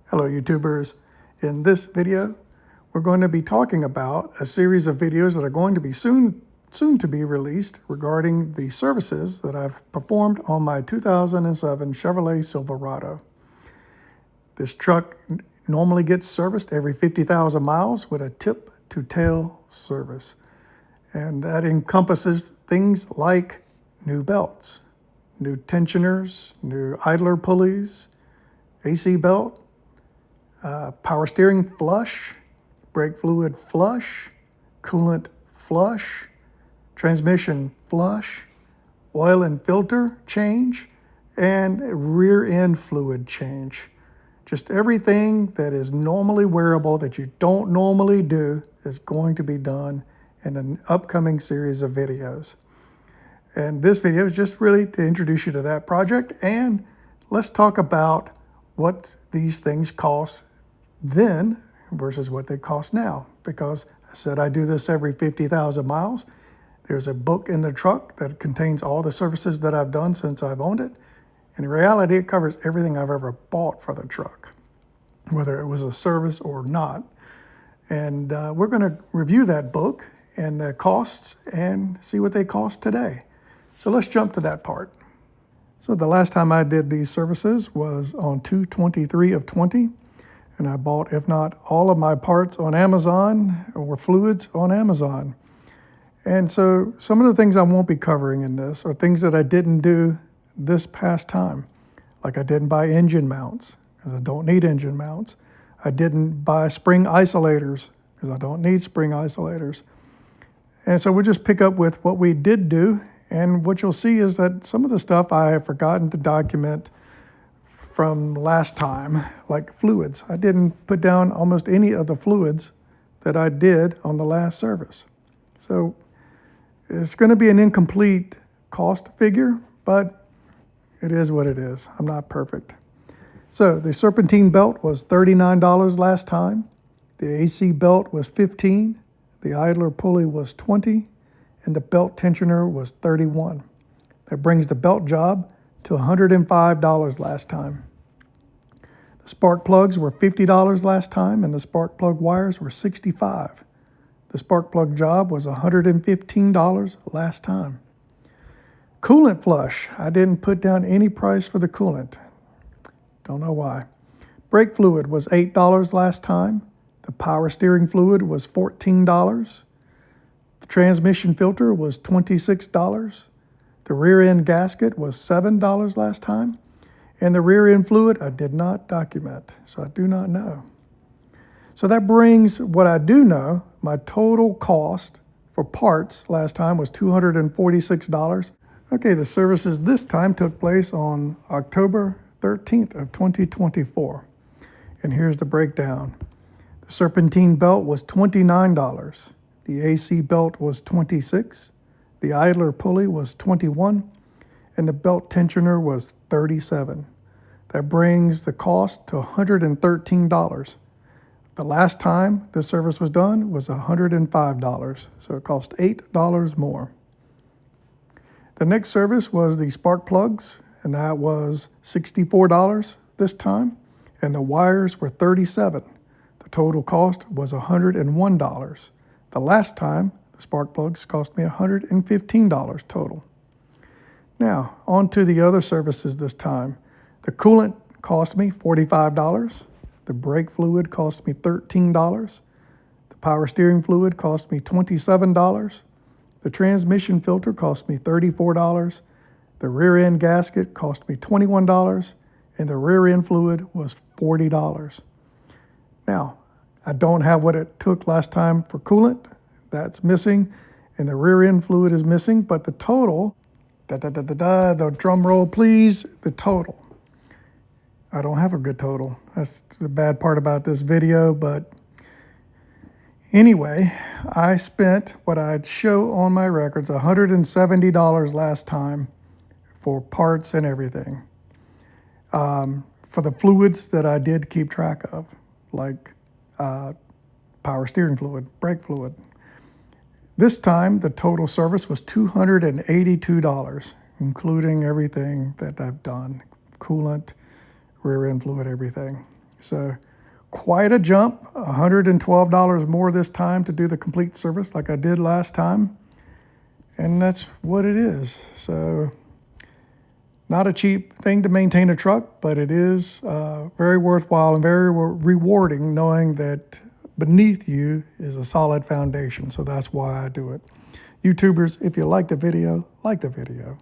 Hello YouTubers. In this video, we're going to be talking about a series of videos that are going to be soon to be released regarding the services that I've performed on my 2007 Chevrolet Silverado. This truck normally gets serviced every 50,000 miles with a tip-to-tail service. And that encompasses things like new belts, new tensioners, new idler pulleys, AC belt, power steering flush, brake fluid flush, coolant flush, transmission flush, oil and filter change, and rear end fluid change. Just everything that is normally wearable that you don't normally do is going to be done in an upcoming series of videos. And this video is just really to introduce you to that project, and let's talk about what these things cost then versus what they cost now. Because I said I do this every 50,000 miles. There's a book in the truck that contains all the services that I've done since I've owned it. In reality, it covers everything I've ever bought for the truck, whether it was a service or not. And we're going to review that book and the costs and see what they cost today. So let's jump to that part. So the last time I did these services was on 2/23 of 20. And I bought, if not all of my parts on Amazon or fluids on Amazon. And so some of the things I won't be covering in this are things that I didn't do this past time. Like I didn't buy engine mounts because I don't need engine mounts. I didn't buy spring isolators because I don't need spring isolators. And so we'll just pick up with what we did do. And what you'll see is that some of the stuff I have forgotten to document from last time, like fluids. I didn't put down almost any of the fluids that I did on the last service. So it's going to be an incomplete cost figure, but it is what it is. I'm not perfect. So the serpentine belt was $39 last time. The AC belt was $15. The idler pulley was $20. And the belt tensioner was $31. That brings the belt job to $105 last time. The spark plugs were $50 last time, and the spark plug wires were $65. The spark plug job was $115 last time. Coolant flush, I didn't put down any price for the coolant. Don't know why. Brake fluid was $8 last time. The power steering fluid was $14. The transmission filter was $26. The rear end gasket was $7 last time. And the rear end fluid, I did not document, so I do not know. So that brings what I do know. My total cost for parts last time was $246. Okay, the services this time took place on October 13th of 2024. And here's the breakdown. The serpentine belt was $29. The AC belt was $26. The idler pulley was $21. And the belt tensioner was $37. That brings the cost to $113. The last time this service was done was $105, so it cost $8 more. The next service was the spark plugs, and that was $64 this time, and the wires were $37. The total cost was $101. The last time, the spark plugs cost me $115 total. Now, on to the other services this time. The coolant cost me $45. The brake fluid cost me $13. The power steering fluid cost me $27. The transmission filter cost me $34. The rear end gasket cost me $21. And the rear end fluid was $40. Now, I don't have what it took last time for coolant. That's missing. And the rear end fluid is missing, but the total, the drum roll please, the total. I don't have a good total. That's the bad part about this video, but anyway, I spent what I'd show on my records, $170 last time for parts and everything. For the fluids that I did keep track of, like power steering fluid, brake fluid. This time, the total service was $282, including everything that I've done, coolant, rear end fluid, everything. So quite a jump, $112 more this time to do the complete service like I did last time. And that's what it is. So not a cheap thing to maintain a truck, but it is very worthwhile and very rewarding knowing that beneath you is a solid foundation. So that's why I do it. YouTubers, if you like the video, like the video.